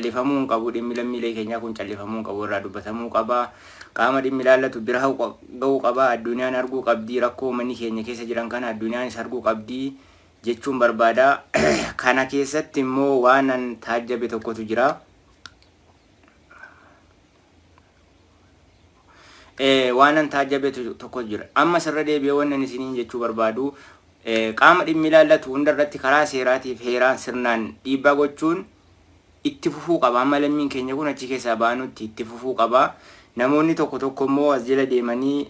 callifamuun qabu dhimmi lammiilee keenyaa kun callifamuun qabu irraa dubbatamuu qaba. Qaama dhimmi ilaallatu bira ga'uu qaba. Addunyaan arguu qabdii rakkoo manni keenya keessa jiran kana addunyaanis arguu qabdii jechuun barbaada. Kana keessatti immoo waan an taajjabe tokkotu jira. Waan an taajjabe tokkotu jira. Amma sirra deebi'ee waan ani isiniin jechuu barbaadu qaama dhimmi ilaallatu hundarratti karaa seeraatiif heeraan sirnaan dhiibbaa gochuun itti fufuu qaba. Amma lammiin keenya kun achi keessaa baanutti itti fufuu qaba. Namoonni tokko tokko immoo as jala deemanii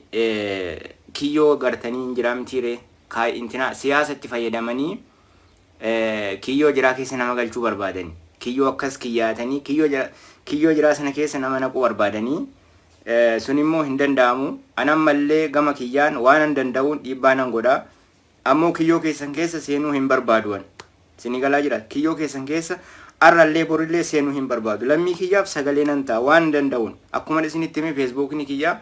kiyyoo gartanii hin jiraamtiire intina siyaasatti fayyadamanii kiyyoo jiraa keessa nama galchuu barbaadanii kiyyoo akkas kiyyaatanii kiyyoo jiraa sana keessa nama naquu barbaadanii sun immoo hin danda'amu. Anammallee gama kiyyaan waan an danda'uun dhiibbaa nan godha. Ammoo kiyyoo keessan keessa seenuu hin barbaaduwan sini galaa jira. Kiyyoo keessan keessa arrallee borillee seenuu hin barbaadu. Lammii kiyyaaf sagalee nan ta'a waan danda'uun akkuma isinitti hime feesbuukni kiyyaa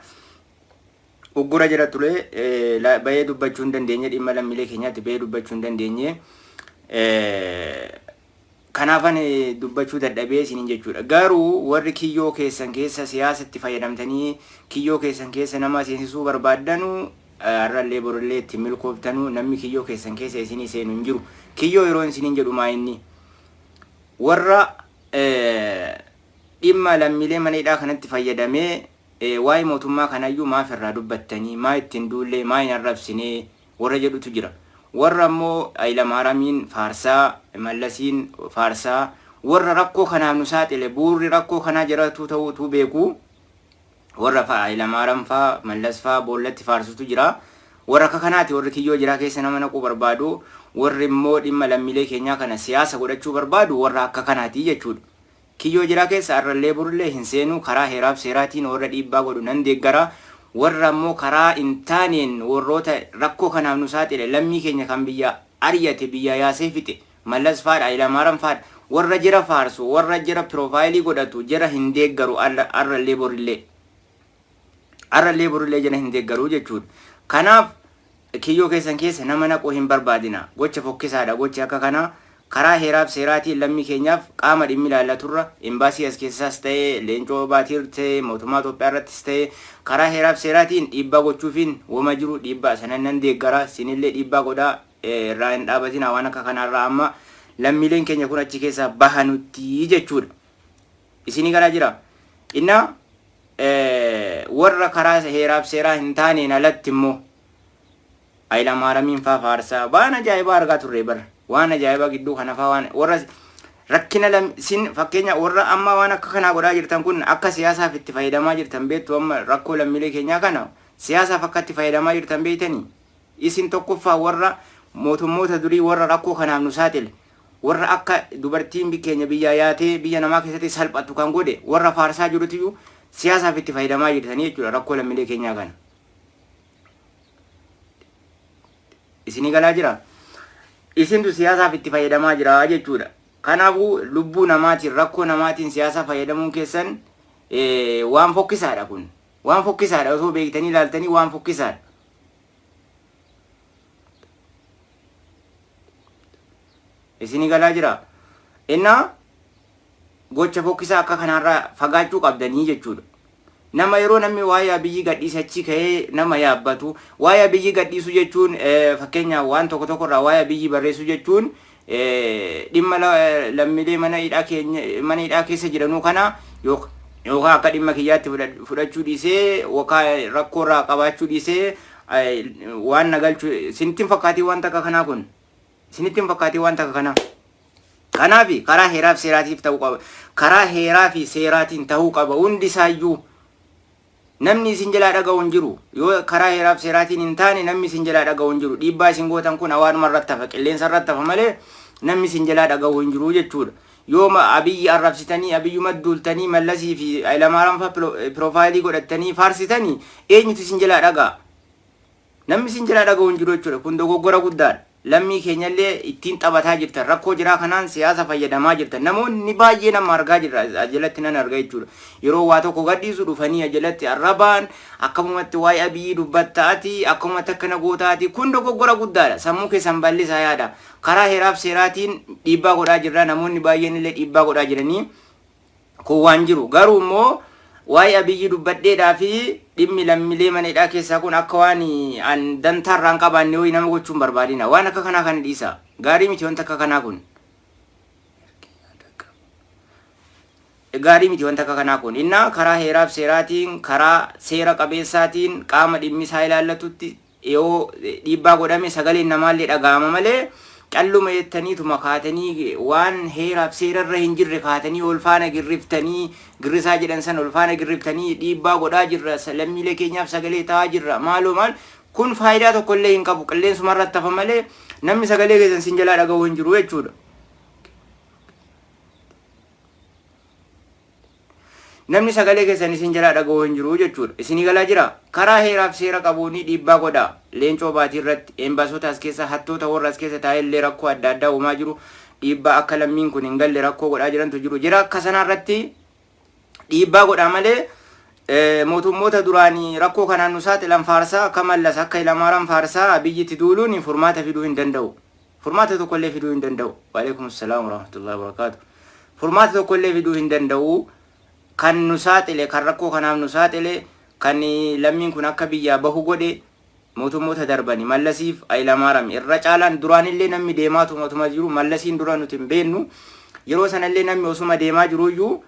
uggura jira ture bahee dubbachuu hin dandeenye dhimma lammiilee keenyaatti bahee dubbachuu hin dandeenye. Kanaafan dubbachuu dadhabee isiniin jechuudha. Garuu warri kiyyoo keessan keessa siyaasatti fayyadamtanii kiyyoo keessan keessa nama seensisuu barbaadanu arrallee borillee itti milkooftanu namni kiyyoo keessan keessa isinii seenu hin jiru. Kiyyoo yeroo isiniin jedhu maa inni warra dhimma lammiilee mana hidhaa kanatti fayyadamee waa'ee mootummaa kanayyuu maaf irraa dubbattanii maa ittiin duullee maa hin arrabsinee warra jedhutu jira. Warra immoo Hayilamaaramiin faarsaa Mallasiin faarsaa warra rakkoo kanaaf nu saaxile buurri rakkoo kanaa jiratu ta'uutu beeku. Warra Hayilamaaraam faa Mallas faa boollatti faarsutu jira. Warra akka kanaati warri kiyyoo jiraa keessa nama naquu barbaadu. Warri immoo dhimma lammiilee keenyaa kana siyaasa godhachuu barbaadu warra akka kanaati jechuudha. Kiyyoo jiraa keessa arrallee borillee hin seenu karaa heeraaf seeraatiin warra dhiibbaa godhu nan deeggara. Warra immoo karaa intaaneen warroota rakkoo kanaaf nu saaxile lammii keenya kan biyya ari'ate biyya yaasee fixe Mallas faadha Hayilamaaraan faadha warra jira faarsu warra jira piroofaayilii godhatu jira hin deeggaru arrallee borillee jira hin deeggaru jechuudha. Kanaaf kiyyoo keessan keessa nama naquu hin barbaadina. Gocha fokkisaadha. Gochi akka kanaa karaa heeraaf seeraatiin lammii keenyaaf qaama dhimmi ilaallaturra embaasii as keessaas ta'ee leencoo baatiir ta'ee mootummaa Itoophiyaa irrattis ta'ee karaa heeraaf seeraatiin dhiibbaa gochuufiin wama jiru dhiibbaa sanan nan deeggara. Sinillee dhiibbaa godhaa irraa hin dhaabatina waan akka kanaarraa amma lammiileen keenya kun achi keessaa bahanutti jechuudha. Isinii garaa jira. Inna warra karaa heeraaf seeraa hin taaneen alatti immoo Hayilamaaramiin faa faarsaa waan ajaa'ibaa argaa turre bara. Waan ajaa'ibaa gidduu kana faa waan warra rakkina sin fakkeenya warra amma waan akka kanaa godhaa jirtan kun akka siyaasaaf itti fayyadamaa jirtan beektu amma rakkoo lammiilee keenyaa kana siyaasaaf akka itti fayyadamaa jirtan beektanii isin tokkoffaa warra mootummoota durii warra rakkoo kanaaf nu saaxile warra akka dubartiin keenya biyya yaatee biyya namaa keessatti salphattu kan godhe warra faarsaa jirutu siyaasaaf itti fayyadamaa jirtanii jechuudha rakkoo lammiilee keenyaa kana. Isinii galaa jira. Isintu siyaasaaf itti fayyadamaa jira jechuudha. Kanaafuu lubbuu namaatiin rakkoo namaatiin siyaasa fayyadamuun keessan waan fokkisaadha kun. Waan fokkisaadha osoo beektanii ilaaltanii waan fokkisaadha. Isinii galaa jira. Innaa gocha fokkisaa akka kanaarraa fagaachuu qabdanii jechuudha. Nama yeroo namni waa'ee biyyi gadhiise achi ka'ee nama yaabbatu waa'ee biyyi gadhiisu jechuun fakkeenya waan tokko tokkorraa waa'ee biyyi barreessu jechuun dhimma lammiilee mana hidhaa keessa jiranuu kana yookaan akka dhimma kiyyaatti fudhachuu dhiisee yookaan rakkoorraa qabaachuu dhiisee waan nagalchuu sinittiin fakkaatii waan takka kanaa kun sinittiin fakkaatii waan takka kanaa. Kanaafi karaa heeraaf seeraatiif ta'uu qaba. Karaa heeraa fi seeraatiin ta'uu qaba hundi isaayyuu. Namni isin jalaa dhaga'u hin jiru. Yoo karaa heeraaf seeraatiin hin taane namni isin jalaa dhaga'u hin jiru. Dhiibbaa isin gootan kun hawaanuma irratti hafa qilleensa irratti hafa malee namni isin jalaa dhaga'u hin jiru jechuudha. Yoo abiyyi arrabsitanii abiyyuma duultanii Mallasii fi Hayilamaaraan fa'aa piroofaayilii godhattanii faarsitanii eenyutu isin jalaa dhaga'a? Namni isin jalaa dhaga'u hin jiru jechuudha. Kun dogoggora guddaadha. Lammii keenyallee ittiin taphataa jirtan rakkoo jiraa kanaan siyaasa fayyadamaa jirtan namoonni baay'ee nama argaa jirra ajalatti nan argaa jechuudha. Yeroo waa tokko gadhiisu dhufanii ajalatti arrabaan akkamumatti waa'ee abiyyi dubbattaati akkamumatti akkana gootaati kun dogoggora guddaadha. Sammuu keessan bal'isaa yaada. Karaa heeraaf seeraatiin dhiibbaa godhaa jirra namoonni baay'een illee dhiibbaa godhaa jiranii kun waan jiru. Garuu immoo waa'ee Abiyyi dubbadheedhaa fi dhimmi lammiilee maneedhaa keessaa kun akka waan an dantaarraan qabaanne ho'i nama gochuun barbaadina. Waan akka kanaa kan dhiisa. Gaarii miti wanta akka kanaa kun. Gaarii miti wanta akka kanaa kun. Inna karaa heeraaf seeraatiin, karaa seera qabeessaatiin qaama dhimmi isaa ilaallatutti yoo dhiibbaa godhame sagaleen namaallee dhaga'ama malee calluma jettaniituma kaatanii waan heeraaf seerarra hin jirre kaatanii ol faana girriftanii girrisaa jedhan san ol faana girriftanii dhiibbaa godhaa jirra lammiilee keenyaaf sagalee ta'aa jirra maaloo maal kun faayidaa tokkollee hin qabu qilleensumarratti hafa malee namni sagalee keessan sin jalaa dhaga'uu hin jiru jechuudha. Namni sagalee keessan isin jalaa dhaga'uu hin jiru jechuudha. Isinii galaa jira. Karaa heeraaf seera qabuuni dhiibbaa godhaa. Leencoo baatii irratti eembaasoota as keessa hattoota warra as keessa taa'ellee rakkoo adda addaa uumaa jiru. Dhiibbaa akka lammiin kun hin galle rakkoo godhaa jirantu jiru. Jira akka sanarratti dhiibbaa godhaa malee mootummoota duraanii rakkoo kanaan nu saaxilan faarsaa akka mallas akka ilamaaran faarsaa Abiyyitti duuluun furmaata fiduu hin danda'u. Furmaata tokkollee fiduu hin danda'u. Waalaikum salaam wa rahmatullahi wa barakaatu. Furmaata tokkollee fiduu hin danda'u. Kan nu saaxile kan rakkoo kanaaf nu saaxile kan lammiin kun akka biyyaa bahu godhe mootummoota darbani mallasiif Hayilamaariyaam irra caalaan duraanillee namni deemaatu mootummaa jiru mallasiin dura nuti hin beennu yeroo sanallee namni osuma deemaa jiruyyuu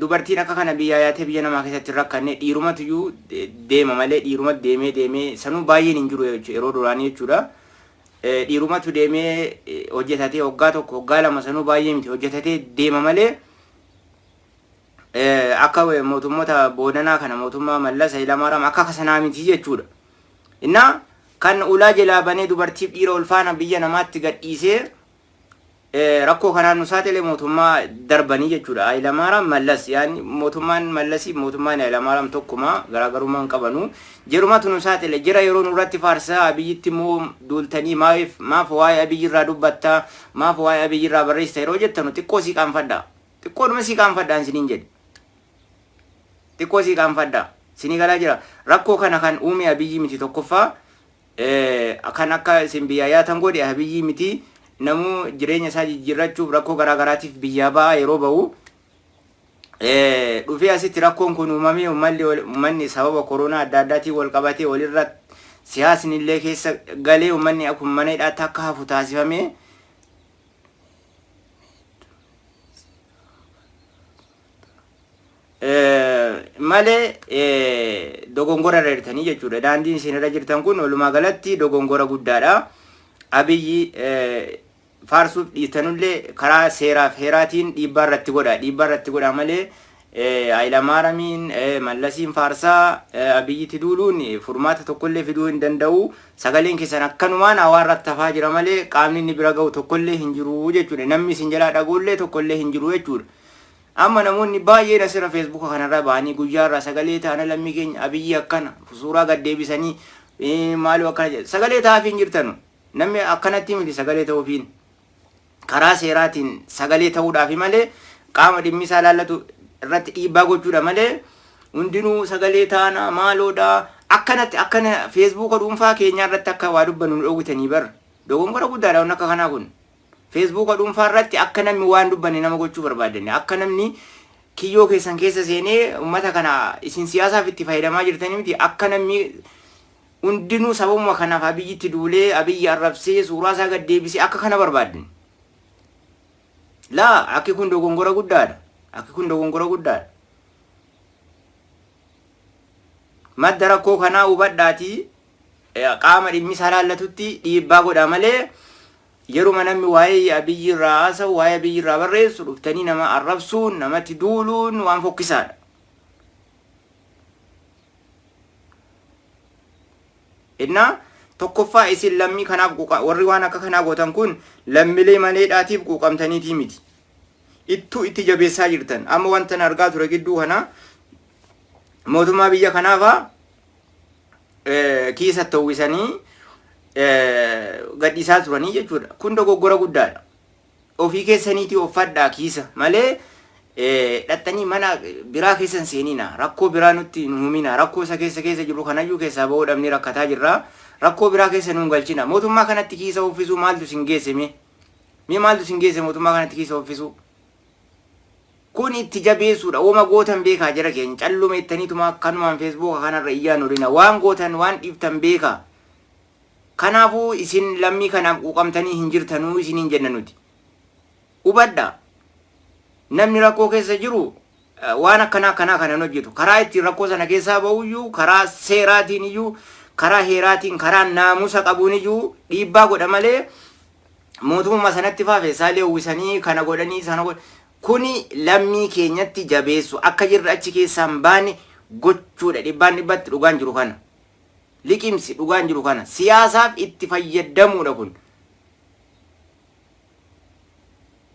dubartiin akka kana biyyaa yaatee biyya namaa keessatti rakkanne dhiirumatuyyuu deema malee dhiirumatti deemee sanuu baay'een hin jiru yeroo duraanii jechuudha. Dhiirumatu deemee hojjetatee waggaa tokko waggaa lama sanuu baay'ee miti hojjetatee deema malee akka mootummoota boodanaa kana mootummaa mallas Hayilamaariyaam akka kasanaa miti jechuudha. Inna kan ulaa jalaa banee dubartiif dhiira ol faana biyya namaatti gadhiisee rakkoo kanaan nu saaxile mootummaa darbanii jechuudha. Hayilamaariyaam mallas yaani mootummaan mallasii mootummaan Hayilamaariyaam tokkuma garaagarummaan qabanu jirumatu nu saaxile jira yeroo nurratti faarsaa Abiyyitti immoo duultanii maaf waa'ee Abiyyi irraa dubbattaa maaf waa'ee Abiyyi irraa barreessita yeroo jettanu xiqqoo sii qaanfadhaa xiqqoodhuma sii qaanfadhaan isiniin jedhe. Xiqqoo sii qaanfadhaa isinii galaa jira rakkoo kana kan uume Abiyyi miti tokkoffaa kan akka isin biyyaa yaatan godhe Abiyyi miti namuu jireenya isaa jijjiirrachuuf rakkoo garaagaraatiif biyyaa ba'a yeroo ba'u dhufee asitti rakkoon kun uumamee uummanni sababa koronaa adda addaatiin wal qabatee walirra siyaasni illee keessa galee uummanni akkuma mana hidhaatti akka hafu taasifamee malee dogongora irra jirtanii jechuudha. Daandiin isin irra jirtan kun walumaa galatti dogongora guddaadha. Abiyyi faarsuuf dhiitanullee karaa seeraaf heeraatiin dhiibbaa irratti godha. Dhiibbaa irratti godha malee Hayilamaariyaamiin mallasiin faarsaa Abiyyitti duuluun furmaata tokkollee fiduu hin danda'u. Sagaleen keessan akkanumaan hawaarratti hafaa jira malee qaamni inni bira ga'u tokkollee hin jiru jechuudha. Namni isin jalaa dhaga'ullee tokkollee hin jiru jechuudha. Amma namoonni baay'een asirra feesbuuka kanarra ba'anii guyyaarraa sagalee taana lammii keenya Abiyyi akkana suuraa gad deebisanii maaloo akkana jedhu sagalee ta'aaf hin jirtanu. Namni akkanatti miti sagalee ta'uufiin karaa seeraatiin sagalee ta'uudhaaf malee qaama dhimmi isaa ilaallatu irratti dhiibbaa gochuudha malee hundinuu sagalee taana maaloodha akkanatti akkana feesbuuka dhuunfaa keenya irratti akka waa dubbannu dhowwitanii bar dogongora guddaadha wanni akka kanaa kun. Feesbuuka dhuunfaa irratti akka namni waan dubbanne nama gochuu barbaadanne akka namni kiyyoo keessan keessa seenee uummata kana isin siyaasaaf itti fayyadamaa jirtanii miti akka namni hundinuu sababuma kanaaf Abiyyitti duulee Abiyyi arrabsee suuraa isaa gad deebisee akka kana barbaadan. Laa akki kun dogongora guddaadha. Akki kun dogongora guddaadha. Madda rakkoo kanaa hubadhaatii qaama dhimmi isaa ilaallatutti dhiibbaa godha malee yeruma namni waa'ee Abiyyi irraa haasa'u waa'ee Abiyyi irraa barreessu dhuftanii nama arrabsuun namatti duuluun waan fokkisaadha. Inna tokkoffaa isin lammii kanaaf warri waan akka kanaa gootan kun lammiilee maleedhaatiif quuqamtaniitii miti. Ittuu itti jabeessaa jirtan amma wanta argaa ture gidduu kana mootummaa biyya kanaafa kiisa ta'uwisanii gadhiisaa turanii jechuudha. Kun dogoggora guddaadha. Ofii keessaniitii uffadhaa kiisa malee dhattanii mana biraa keessan seenina rakkoo biraa nutti nu humina rakkoo isa keessa jiru kanayyuu keessaa ba'uu dhabnee rakkataa jirra rakkoo biraa keessa nu galchina mootummaa kanatti kiisa uffisuu maaltu sin geesse mee maaltu sin geesse mootummaa kanatti kiisa uffisuu kun itti jabeessuudha. Wama gootan beekaa jira keenya callume ittaniituma akkanumaan Facebook kanarra iyyaan olina waan gootan waan dhiiftan beekaa. Kanaafuu isin lammii kanaaf quuqamtanii hin jirtanuu isiniin jenna nuti. Hubadhaa. Namni rakkoo keessa jiru waan akkanaa kana hojjetu karaa ittiin rakkoo sana keessaa ba'uyyuu karaa seeraatiin iyyuu karaa heeraatiin karaa naamusa qabuun iyyuu dhiibbaa godha malee mootummaa sanatti faafeessaalee uwwisanii kana godhanii sana kuni lammii keenyatti jabeessu akka jirra achi keessaan baane gochuudha. Dhibbaan dhibbatti dhugaan jiru kana liqimsi dhugaan jiru kana siyaasaaf itti fayyadamuudha. Kun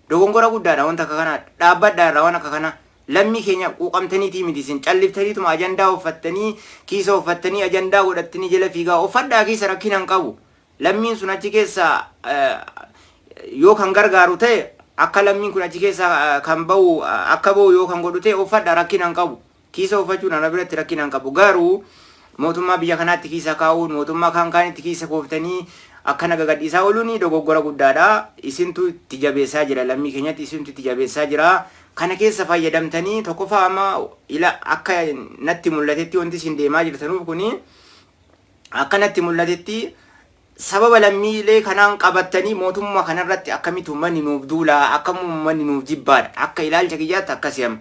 dogongora guddaadha wanta akka kanaa. Dhaabbadhaa irraa waan akka kanaa lammii keenya quuqamtaniitii miti isin calliftaniituma ajandaa uffattanii kiisa uffattanii ajandaa godhattanii jala fiigaa uffadhaa keessa rakkina hin qabu. Lammiin sun achi keessa yoo kan gargaaru ta'e akka lammiin kun achi keessa kan ba'u akka ba'u yoo kan godhu ta'e uffadhaa rakkina hin qabu. Kiisa uffachuun ana biratti rakkina hin qabu. Garuu mootummaa biyya kanaatti kiisa kaa'uun mootummaa kan kaanitti kiisa kooftanii akkana gagadhiisaa ooluun dogoggora guddaadha. Isintu itti jabeessaa jira lammii keenyatti isintu itti jabeessaa jira. Kana keessa fayyadamtanii tokkoffaa amma ila akka natti mul'atetti wanti isin deemaa jirtanuuf kuni akka natti mul'atetti sababa lammiilee kanaan qabattanii mootummaa kanarratti akkamitti uummanni nuuf duulaa akkam uummanni nuuf jibbaadha akka ilaalcha kiyyaatti akkasii amma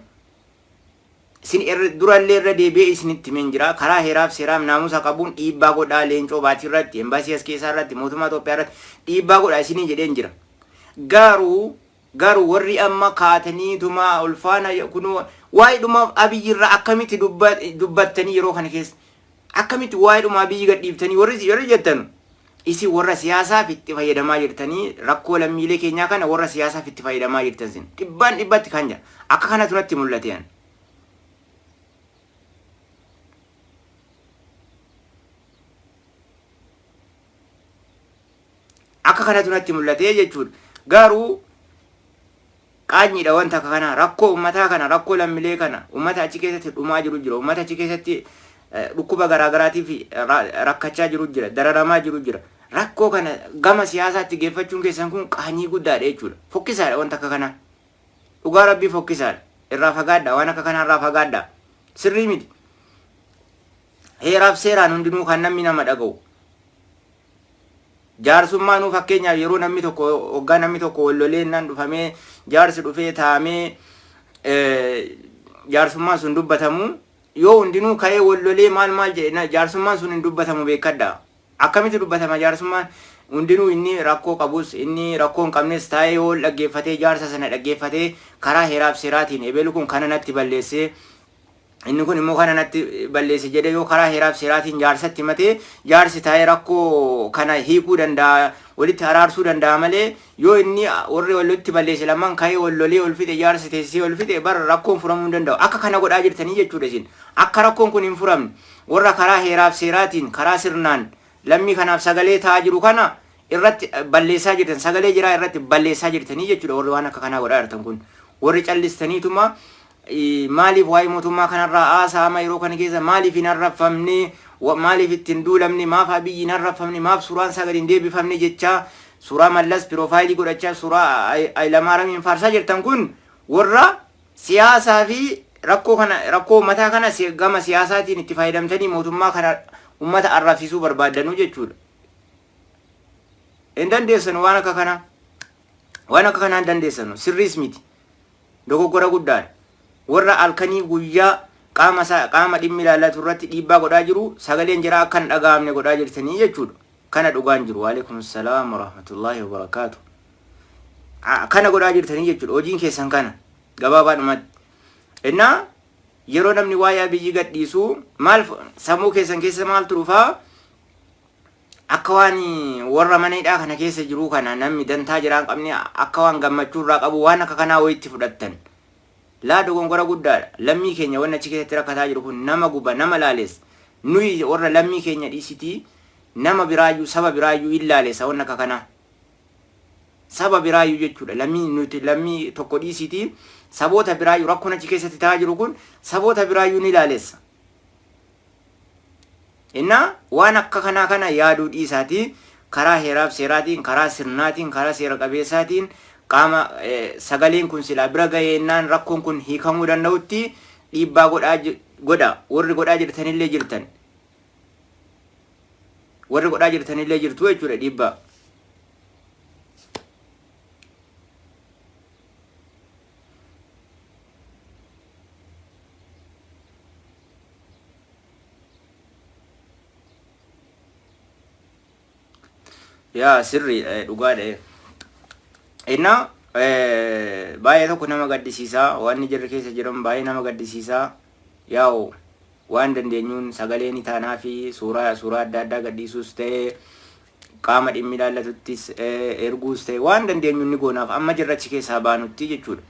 isin durallee irra deebi'ee isinitti himen jira karaa heeraaf seeraaf naamusa qabuun dhiibbaa godhaa leencoo baatii irratti embaasii as keessaa irratti mootummaa Itoophiyaa irratti dhiibbaa godhaa isinii jedheen jira. Garuu warri amma kaataniituma ulfaana kunoo waa'ee dhuma Abiyyi irraa akkamitti dubbattanii yeroo kana keessa akkamitti waa'ee dhuma Abiyyi gadhiiftanii warri jettan isin warra siyaasaaf itti fayyadamaa jirtanii rakkoo lammiilee keenyaa kana warra siyaasaaf itti fayyadamaa jirtan sin dhibbaan dhibbatti kan jira akka kanatu natti mul'ate yan. Akka kanatu natti mul'ate jechuudha. Garuu qaanyiidha wanta akka kana rakkoo ummataa kana rakkoo lammiilee kana ummata achi keessatti dhumaa jiru jira ummata achi keessatti dhukkuba garaagaraatiif rakkachaa jiru jira dararamaa jiru jira rakkoo kana gama siyaasaatti geeffachuun keessan kun qaanyii guddaadha jechuudha. Fokkisaadha wanta akka kana dhugaa rabbii fokkisaadha. Irraa fagaadhaa waan akka kana irraa fagaadhaa sirrii miti. Heeraaf seeraan hundinuu kan namni nama dhaga'u. Jaarsummaa nuu fakkeenyaaf yeroo namni tokko hoggaa namni tokko walloleennaan dhufamee jaarsi dhufee taa'amee jaarsummaan sun dubbatamu yoo hundinuu ka'ee wallolee maal jedhe jaarsummaan sun hin dubbatamu beekadha. Akkamitti dubbatama jaarsummaan hundinuu inni rakkoo qabus inni rakkoo hin qabnes taa'ee yoo dhaggeeffatee jaarsa sana dhaggeeffatee karaa heeraaf seeraatiin ebeelu kun kana natti balleessee inni kun immoo kana natti balleesse jedhe yoo karaa heeraaf seeraatiin jaarsatti himatee jaarsi taa'ee rakkoo kana hiikuu danda'a walitti araarsuu danda'a malee yoo inni warri walitti balleesse lamaan ka'ee wallolee ol fixe jaarsi teessisee ol fixe bara rakkoon furamuu hin danda'u. Akka kana godhaa jirtanii jechuudha isin. Akka rakkoon kun hin furamne warra karaa heeraaf seeraatiin karaa sirnaan lammii kanaaf sagalee ta'aa jiru kana irratti balleessaa jirtan sagalee jiraa irratti balleessaa jirtanii jechuudha. Warri waan akka kanaa godhaa jirtan kun warri callistaniituma maaliif waa'ee mootummaa kanarraa haasaama yeroo kana keessa maaliif hin arrafamne maaliif ittiin duulamne maaf Abiyyi hin arrafamne maaf suuraan isaa gadi hin deebifamne jechaa suuraa mallas piroofaayilii godhachaa suuraa Hayilamaariyaamiin faarsaa jirtan kun warra siyaasaa fi rakkoo mataa kana gama siyaasaatiin itti fayyadamtanii mootummaa kana ummata arrafisuu barbaadanuu jechuudha. Hin dandeessanu waan akka kanaa hin dandeessanu sirriis miti dogoggora guddaadha. Warra alkanii guyyaa qaama dhimmi ilaallatu irratti dhiibbaa godhaa jiru sagaleen jira akka hin dhaga'amne godhaa jirtanii jechuudha. Kana dhugaan jiru. Waalaikum salaam warahmatullahi wabarakaatu. Kana godhaa jirtanii jechuudha. Hojiin keessan kana gabaabaadhumatti. Innaa yeroo namni waa'ee Abiyyi gadhiisu maal sammuu keessan keessa maaltu dhufaa akka waan warra mana hidhaa kana keessa jiru kana namni dantaa jiraa hin qabne akka waan gammachuu irraa qabu waan akka kanaa wayitti fudhattan. Laa dogongora guddaadha. Lammii keenya wanna achi keessatti rakkataa jiru kun nama guba nama laaleessa. Nuyi warra lammii keenya dhiisitii nama biraayyuu saba biraayyuu hin laaleessa wanna akka kanaa. Saba biraayyuu jechuudha. Lammii tokko dhiisitii saboota biraayyuu rakkoon achi keessatti ta'aa jiru kun saboota biraayyuu ni laaleessa. Innaa waan akka kanaa kana yaaduu dhiisaatii karaa heeraaf seeraatiin karaa sirnaatiin karaa seera qabeessaatiin qaama sagaleen kun silaa bira ga'eennaan rakkoon kun hiikamuu danda'utti dhiibbaa godha warri godhaa jirtanillee jirtan warri godhaa jirtanillee jirtu jechuudha dhiibbaa. yaa sirri dhugaadha. Inna baay'ee tokko nama gaddisiisaa waan jirri keessa jiran baay'ee nama gaddisiisaa. Yaa'u waan dandeenyuun sagalee ni taanaa fi suuraa adda addaa gadhiisuus ta'ee qaama dhimmi ilaallatuttis erguus ta'ee waan dandeenyuun ni goonaaf amma jirrachi keessaa baanutti jechuudha.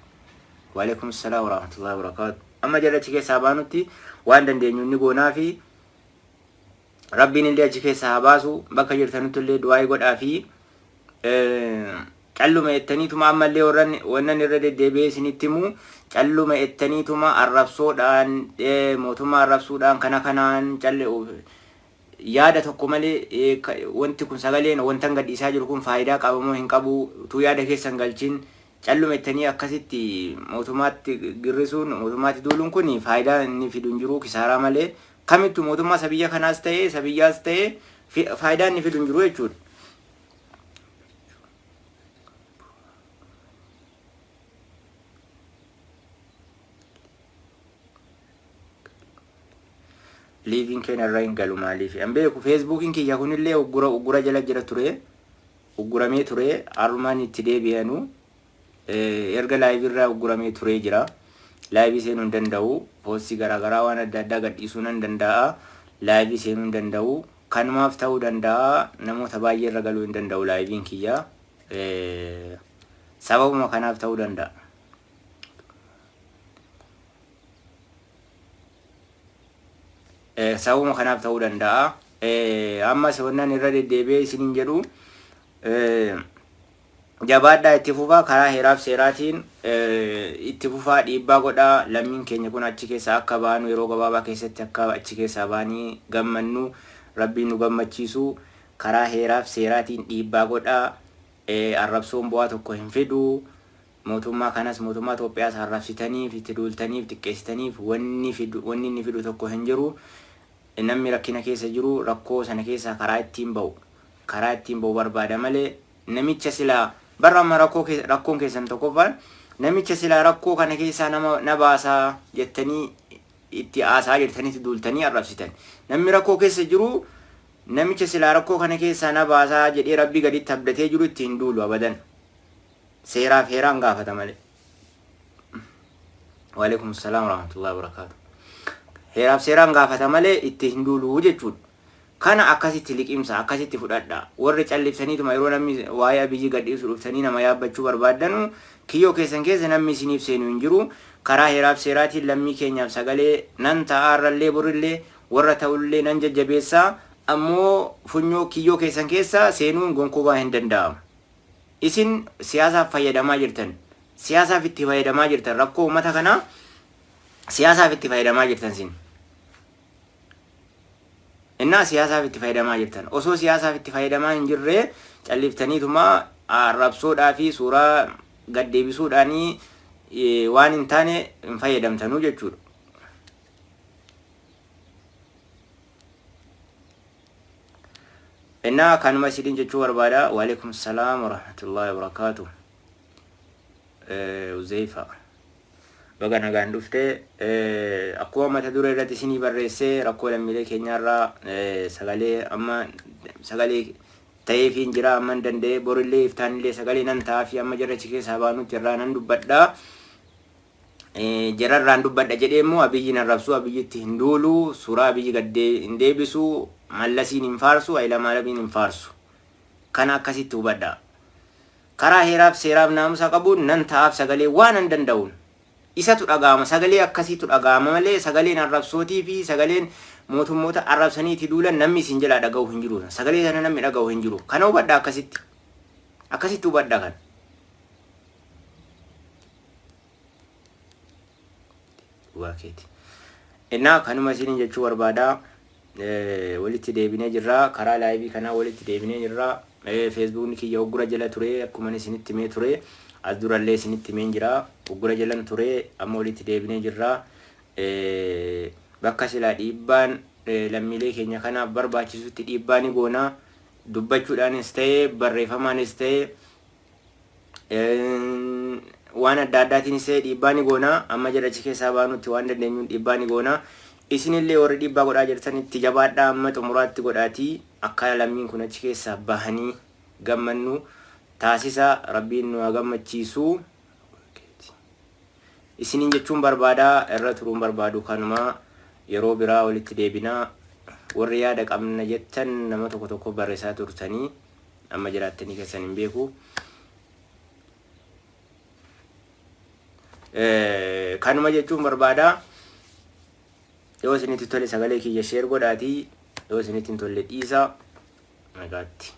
Waalaikum salaam wa rahmatullahi wa barakaatu. Amma jirrachi keessaa baanutti waan dandeenyuun ni goonaa fi Rabbiin illee achi keessaa baasu bakka jirtanutti illee du'aa godhaa fi calluma ettaniituma ammallee wannan irra deddeebi'ee isinitti himu calluma ettaniituma arrabsoodhaan mootummaa arrabsuudhaan kana kanaan yaada tokko malee wanti kun sagaleen wanta gadhiisaa jiru kun faayidaa qabamoo hin qabu tu yaada keessan galchin calluma ettanii akkasitti mootummaatti girrisuun mootummaatti duuluun kun faayidaa inni fidu hin jiru kisaaraa malee kamittu mootummaa sabiyya kanaas ta'e sabiyyaas ta'e faayidaa inni fidu hin jiru jechuudha. Liiviin keenya irraa hin galu maaliif? An beeku feesbuukiin kiyya kunillee uggura jala jira ture. Ugguramee ture. Harumaan itti deebi'anu. Erga laayivii irraa ugguramee ture jira. Laayivii seenuu hin danda'u. Poostii garaagaraa waan adda addaa gadhiisuu nan danda'a. Laayivii seenuu hin danda'u. Kanumaaf ta'uu danda'a. Namoota baay'ee irra galuu hin danda'u laayiviin kiyya. Sababuma kanaaf ta'uu danda'a. Sababuma kanaaf ta'uu danda'a. Ammas wannan irra deddeebi'ee isiniin jedhu jabaadhaa itti fufaa karaa heeraaf seeraatiin itti fufaa dhiibbaa godhaa lammiin keenya kun achi keessaa akka baanu yeroo gabaabaa keessatti akka achi keessaa baanii gammannu rabbiin nu gammachiisu karaa heeraaf seeraatiin dhiibbaa godhaa arrabsoon bu'aa tokko hin fidu mootummaa kanas mootummaa Itoophiyaas arrabsitaniif itti duultaniif xiqqeessitaniif wanni inni fidu tokko hin jiru. Namni rakkina keessa jiru rakkoo sana keessaa karaa ittiin ba'u barbaada malee namicha silaa barra amma rakkoon keessan tokkoffaan namicha silaa rakkoo kana keessaa na baasaa jettanii itti aasaa jirtanitti duultanii arrabsitan. Namni rakkoo keessa jiru namicha silaa rakkoo kana keessaa na baasaa jedhee rabbii gaditti abdatee jiru ittiin duulu abadan. Seeraaf heeraan gaafata malee. Waalaikum salaam wa rahmatullahi wa barakaatu. Heeraaf seeraan gaafata malee itti hin duulu jechuudha. Kana akkasitti liqimsa akkasitti fudhadha. Warri callibsaniituma yeroo namni waa'ee biyyi gadhiisu dhuftanii nama yaabbachuu barbaadanu kiyyoo keessan keessa namni isiniif seenu hin jiru. Karaa heeraaf seeraatiin lammii keenyaaf sagalee nan ta'aarrallee borillee warra ta'ullee nan jajjabeessaa ammoo funyoo kiyyoo keessan keessa seenuun gonkumaa hin danda'amu. Isin siyaasaaf fayyadamaa jirtan. Siyaasaaf itti fayyadamaa jirtan rakkoo uummata kanaa siyaasaaf itti fayyadamaa jirtan sin. Innaa siyaasaaf itti fayyadamaa jirtan. Osoo siyaasaaf itti fayyadamaa hin jirre calliftaniituma arrabsoodhaa fi suuraa gaddeebisuudhaanii waan hin taane hin fayyadamtanuu jechuudha. Innaa kanuma isin jechuu barbaada. Waalaikum salaam wa rahmatullahi wa barakaatuh. Uzaifa. Baga nagaan dhufte akkuma mata duree irratti isinii barreessee rakkoo lammiilee keenyaarraa sagalee ta'eefii hin jira amma danda'e borillee iftaanillee sagalee nan ta'a fi amma jarrachi keessaa baanutti irraa nan dubbadha. Jararraan dubbadha jedhee immoo abiyyiin arrabsuu abiyyitti hin duulu suuraa abiyyi gaddee hin deebisu mallasiin hin faarsu ayilamaalabiin hin faarsu. Kana akkasitti hubadha. Karaa heeraaf seeraaf naamusa qabuun nan ta'aaf sagalee waan hin danda'uun. Isatu dhaga'ama sagalee akkasiitu dhaga'ama malee sagaleen arrabsootii fi sagaleen mootummoota arrabsaniiti duulan namni isin jalaa dhaga'u hin jiru. Sagalee sana namni dhaga'u hin jiru. Kana hubadha akkasitti hubadha kan. Waakeeti. Innaa kanuma isin jechuu barbaada. Walitti deebinee jirra karaa laayivii kanaa walitti deebinee jirra. Feesbuukni kiyya uggura jala ture akkuma isinitti himee ture. Adurallee isinitti himeen jira. Uggura jalan ture amma walitti deebinee jirra. Bakka silaa dhiibbaan lammiilee keenya kanaaf barbaachisutti dhiibbaa ni goona. Dubbachuudhaanis ta'ee barreeffamaanis ta'ee waan adda addaatiinis ta'ee dhiibbaa ni goona. Amma jalachi keessaa baanutti waan dandeenyuun dhiibbaa ni goona. Isinillee warri dhiibbaa godhaa jirtan itti jabaadhaa amma xumuraatti godhaatii akka lammiin kun achi keessaa bahanii gammannu taasisa. Rabbiin nu haa gammachiisu. Isiniin jechuun barbaadaa irra turuun barbaadu kanuma yeroo biraa walitti deebinaa. Warri yaada qabna jettan nama tokko tokko barreessaa turtanii amma jiraattanii keessan hin beeku. Kanuma jechuun barbaadaa. Yoo isinitti tole sagalee kiyya share godhaatii, yoo isinitti hin tolle dhiisaa. Nagaatti.